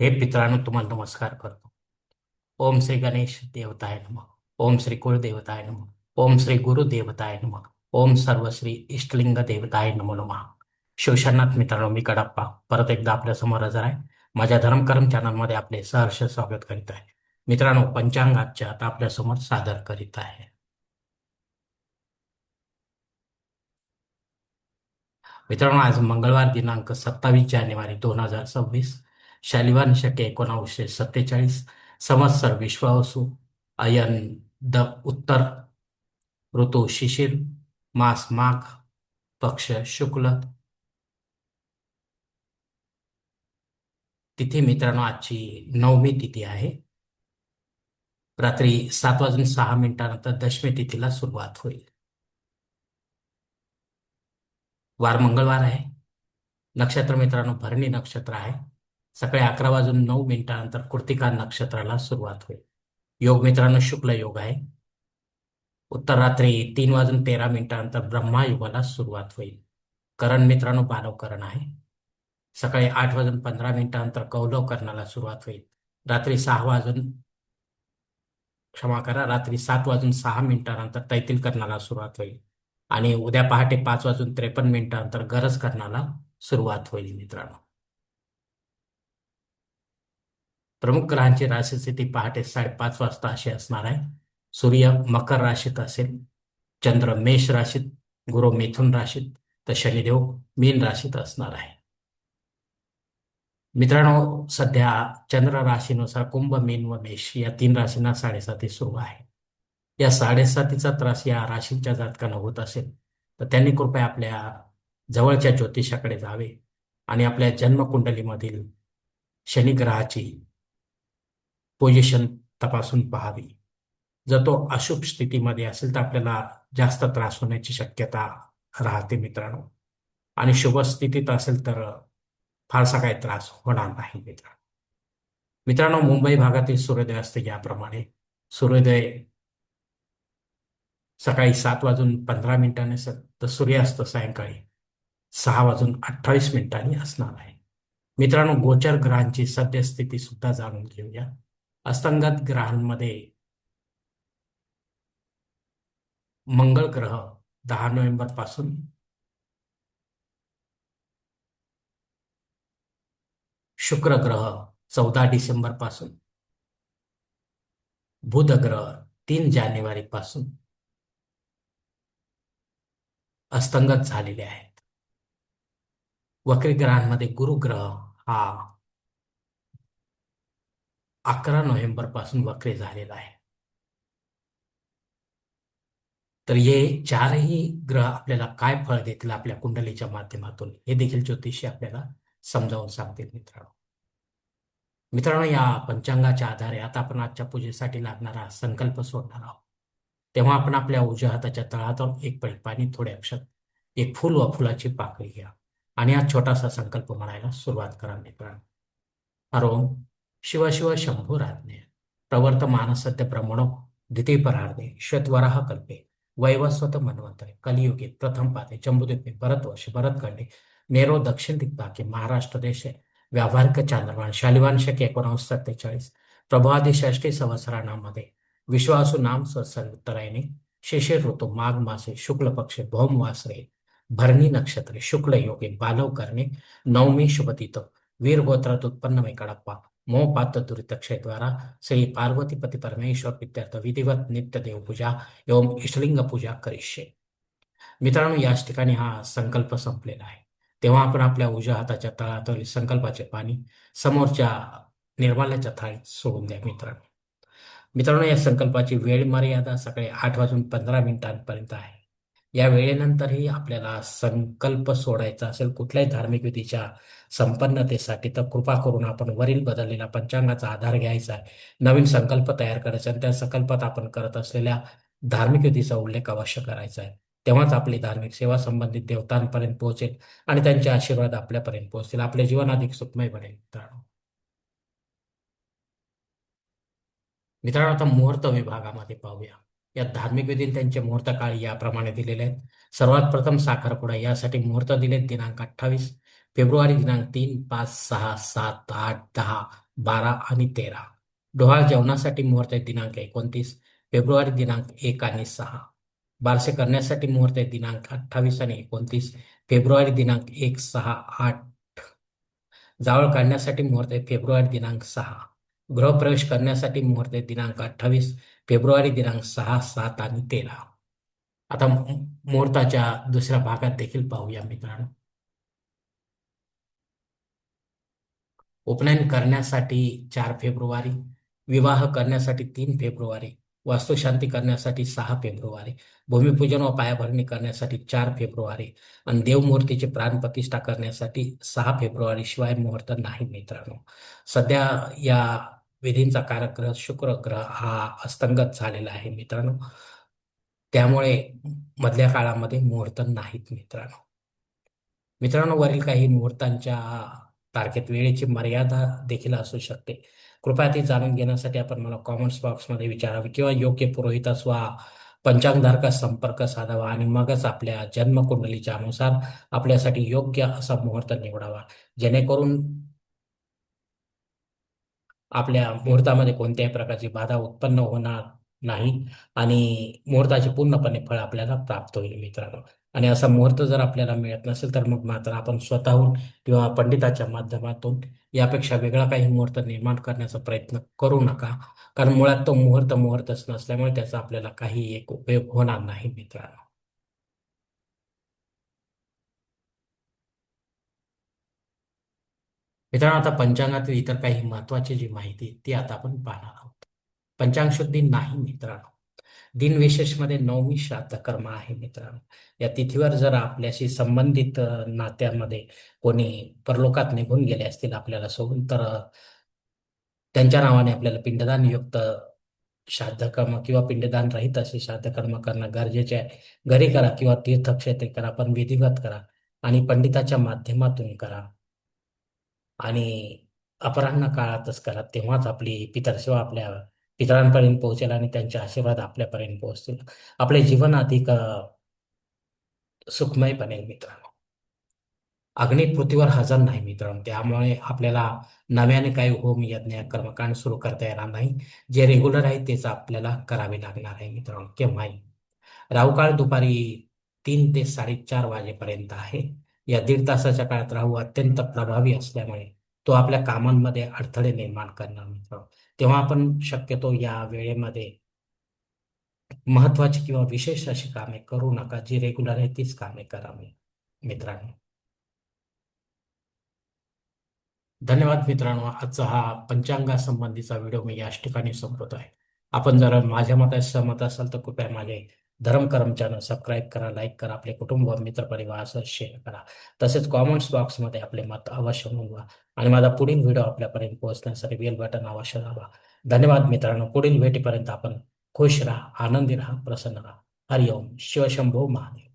हे पितरांनो तुम्हाला नमस्कार करतो. ओम श्री गणेश देवताय नमः. ओम श्री कुळ देवताय नमः. ओम श्री गुरु देवताय नमः. ओम सर्व श्री इष्टलिंग देवताय नमो नमः. शिवशरणात मित्रांनो, मी कडप्पा परत एकदा आपल्या समोर हजर आहे. माझ्या धर्मकर्म चॅनलमध्ये आपले सहर्ष स्वागत करीत आहे. मित्रांनो, पंचांगाच्या आता आपल्या समोर सादर करीत आहे. मित्रांनो, आज मंगळवार दिनांक 27 जानेवारी 2026, शालिवान शके 1947, संवत्सर विश्वावसु, अयन द उत्तर, ऋतू शिशिर, मास माघ, पक्ष शुक्ल, तिथी मित्रांनो आजची नवमी तिथी आहे. रात्री 7:06 दशमी तिथीला सुरुवात होईल. वार मंगळवार आहे. नक्षत्र मित्रांनो भरणी नक्षत्र आहे. सकाळी 11:09 कृत्तिका नक्षत्राला सुरुवात होईल. योग मित्रांनो शुक्ल योग आहे. उत्तर रात्री 3:13 ब्रह्मा युगाला सुरुवात होईल. करण मित्रांनो बालव करण आहे. सकाळी 8:15 कौलव करणाला सुरुवात होईल. रात्री 6 वाजून क्षमा करा रात्री 7:06 तैतील करणाला सुरुवात होईल. आणि उद्या पहाटे 5:53 गरज करणाला सुरुवात होईल. मित्रांनो, प्रमुख ग्रहांची राशी स्थिती पहाटे 5:30 वाजता अशी असणार आहे. सूर्य मकर राशीत असेल, चंद्र मेष राशीत, गुरु मिथुन राशीत, तर शनिदेव मीन राशीत असणार आहे. मित्रांनो, सध्या चंद्र राशीनुसार कुंभ, मीन व मेष या 3 राशींना 7.5 सुरू आहे. या 7.5चा त्रास या राशींच्या जातकांना होत असेल तर त्यांनी कृपया आपल्या जवळच्या ज्योतिषाकडे जावे आणि आपल्या जन्मकुंडलीमधील शनी ग्रहाची पोझिशन तपासून पाहावी. जर तो अशुभ स्थितीमध्ये असेल तर आपल्याला जास्त त्रास होण्याची शक्यता राहते मित्रांनो, आणि शुभ स्थितीत असेल तर फारसा काही त्रास होणार नाही. मित्रांनो, मुंबई भागातील सूर्योदय असते याप्रमाणे. सूर्योदय सकाळी 7:15 असेल तर सूर्यास्त सायंकाळी 6:28 असणार आहे. मित्रांनो, गोचर ग्रहांची सद्यस्थिती सुद्धा जाणून घेऊया. अस्तंगत ग्रहांमध्ये मंगळ ग्रह 10 नोव्हेंबर पासून, शुक्र ग्रह 14 डिसेंबर पासून, बुध ग्रह 3 जानेवारी पासून अस्तंगत झालेले आहेत. वक्री ग्रहांमध्ये गुरु ग्रह हा 11 नोव्हेंबर पासून वक्री झालेला आहे. तर हे चारही ग्रह आपल्याला काय फळ देतील आपल्या कुंडलीच्या माध्यमातून हे देखील ज्योतिषी आपल्याला समजावून सांगतील. मित्रांनो, या पंचांगाच्या आधारे आता आपण आजच्या पूजेसाठी लागणारा संकल्प सोडणार आहोत. तेव्हा आपण आपल्या उजव्या हाताच्या तळहातावर एक पळी पाणी, थोडे अक्षत, एक फूल व फुलाची पाकळी घ्या आणि हा छोटासा संकल्प म्हणायला सुरुवात करा. मित्रांनो, हरोम शिव शिव शंभुराज्ञे प्रवर्तमान सत्य ब्रह्मणो द्वितीयपरार्धे श्वेतवराह कल्पे वैवस्वत मन्वंतरे कलियुगे प्रथम पादे जम्बूद्वीपे भरतवर्षे भरतखंडे मेरो दक्षिण दिग्भागे महाराष्ट्र देशे व्यावहारिक चांद्रमान शालिवान शके 1947 प्रभादी षष्ठी संवत्सराणामध्ये विश्वासु नाम संवत्सर उत्तरायणी शिशिर ऋतू माघ मासे शुक्ल पक्षे भौम वासरे भरणी नक्षत्रे शुक्ल योगे बालव करणे नवमी शुभतिथ वीर गोत्रात उत्पन्न में कडप्पा मोह पात्र दुरित क्षय द्वारा श्री पार्वती पती परमेश्वर प्रीत्यर्थ विधिवत नित्य देव पूजा एवं इष्टलिंग पूजा करिष्ये. मित्रांनो, याच ठिकाणी हा संकल्प संपलेला आहे. तेव्हा आपण आपल्या उजव्या हाताच्या तळहातावरील संकल्पाचे पाणी समोरच्या निर्माल्याच्या थाळीत सोडून द्या. मित्रांनो, या संकल्पाची वेळ मर्यादा सकाळी 8:15 आहे. या वेळेनंतरही आपल्याला संकल्प सोडायचा असेल कुठल्याही धार्मिक विधीच्या संपन्नतेसाठी तर कृपा करून आपण वरील बदललेला पंचांगाचा आधार घ्यायचा आहे. नवीन संकल्प तयार करायचा आणि त्या संकल्पात आपण करत असलेल्या धार्मिक विधीचा उल्लेख अवश्य करायचा आहे. तेव्हाच आपली धार्मिक सेवा संबंधित देवतांपर्यंत पोहोचेल आणि त्यांचे आशीर्वाद आपल्यापर्यंत पोहोचतील. आपले जीवन अधिक सुखमय बनेल. मित्रांनो, आता मुहूर्त विभागामध्ये पाहूया. या धार्मिक विधी त्यांचे मुहूर्त काळ याप्रमाणे दिलेले आहेत. सर्वात प्रथम साखरपुडा यासाठी मुहूर्त दिलेत दिनांक 28 फेब्रुवारी, दिनांक 3, 5, 6, 7, 8, 10 12 आणि 13. डोहाळ जेवणासाठी मुहूर्त आहे दिनांक 29 फेब्रुवारी, दिनांक 1 आणि 6. बारसे करण्यासाठी मुहूर्त आहे दिनांक 28 आणि 29 फेब्रुवारी, दिनांक 1, 6, 8. जावळ काढण्यासाठी मुहूर्त आहे फेब्रुवारी दिनांक 6. गृहप्रवेश करण्यासाठी मुहूर्त आहे दिनांक 28 फेब्रुवारी, दिनांक 6, 7 आणि 13. आता मुहूर्ताच्या दुसऱ्या भागात देखील पाहूया मित्रांनो. उपनयन करण्यासाठी 4 फेब्रुवारी, विवाह करण्यासाठी 3 फेब्रुवारी, वास्तुशांती करण्यासाठी 6 फेब्रुवारी, भूमिपूजन व पायाभरणी करण्यासाठी 4 फेब्रुवारी आणि देवमूर्तीची प्राणप्रतिष्ठा करण्यासाठी 6 फेब्रुवारी शिवाय मुहूर्त नाही मित्रांनो. सध्या या विधींचा कारकग्रह शुक्र ग्रह हा अस्तंगत झालेला आहे मित्रांनो. त्यामुळे मधल्या काळामध्ये मुहूर्त नाहीत मित्रांनो. मित्रांनो, वरील काही मुहूर्तांच्या तारखेत वेळेची मर्यादा देखील असू शकते. कृपया ती जाणून घेण्यासाठी आपण मला कॉमेंट्स बॉक्समध्ये विचारावे किंवा योग्य पुरोहितास वा पंचांगधारकास संपर्क साधावा आणि मगच आपल्या जन्मकुंडलीच्या अनुसार आपल्यासाठी योग्य असा मुहूर्त निवडावा, जेणेकरून आपल्या मुहूर्तामध्ये कोणत्याही प्रकारची बाधा उत्पन्न होणार नाही आणि मुहूर्ताचे पूर्णपणे फळ आपल्याला प्राप्त होईल मित्रांनो. आणि असा मुहूर्त जर आपल्याला मिळत नसेल तर मग मात्र आपण स्वतःहून किंवा पंडिताच्या माध्यमातून यापेक्षा वेगळा काही मुहूर्त निर्माण करण्याचा प्रयत्न करू नका. कारण मुळात तो मुहूर्त मुहूर्तच नसल्यामुळे त्याचा आपल्याला काही एक उपयोग होणार नाही मित्रांनो. मित्रांनो, आता पंचांगातील इतर काही महत्वाची जी माहिती आहे, ती आता आपण पाहणार आहोत. पंचांग शुद्धी नाही मित्रांनो. दिनविशेषमध्ये नवमी श्राद्ध कर्म आहे मित्रांनो. या तिथीवर जर आपल्याशी संबंधित नात्यामध्ये कोणी परलोकात निघून गेले असतील आपल्याला सोडून, तर त्यांच्या नावाने आपल्याला पिंडदान युक्त श्राद्ध कर्म किंवा पिंडदान रहित असे श्राद्ध कर्म करणं गरजेचे आहे. घरी करा किंवा तीर्थक्षेत्री करा, पण विधिवत करा आणि पंडिताच्या माध्यमातून करा आणि अपराह्न काळातच करा. तेव्हाच आपली पितरसेवा आपल्या पितरांपर्यंत पोहोचेल आणि त्यांचे आशीर्वाद आपल्यापर्यंत पोहोचतील. आपले जीवन अधिक सुखमय बनेल मित्रांनो. अग्नी पृथ्वीवर हजर नाही मित्रांनो. त्यामुळे आपल्याला नव्याने काही होम यज्ञ कर्मकांड सुरू करता येणार नाही. जे रेग्युलर आहे तेच आपल्याला करावे लागणार आहे मित्रांनो केव्हाही. राहू काळ दुपारी 3 ते 4:30 वाजेपर्यंत आहे. या दीड तासाच्या काळात राहू अत्यंत प्रभावी असल्यामुळे तो आपल्या कामांमध्ये अडथळे निर्माण करणार मित्रांनो. तेव्हा आपण शक्यतो या वेळेमध्ये महत्वाची किंवा विशेष अशी कामे करू नका. जी रेग्युलर आहे तीच कामे करा मित्रांनो. धन्यवाद मित्रांनो. आजचा हा पंचांगासंबंधीचा व्हिडिओ मी याच ठिकाणी संपवत आहे. आपण जर माझ्या मताशी सहमत असाल तर कृपया माझे धर्म करम चॅनल सबस्क्राईब करा, लाईक करा, आपले कुटुंब मित्रपरिवारासह शेअर करा. तसेच कॉमेंट्स बॉक्समध्ये आपले मत अवश्य नोंदवा आणि माझा पुढील व्हिडिओ आपल्यापर्यंत पोहोचण्यासाठी बेल बटन अवश्य दाबा. धन्यवाद मित्रांनो. पुढील भेटीपर्यंत आपण खुश राहा, आनंदी राहा, प्रसन्न राहा. हरिओम. शिवशंभो महादेव.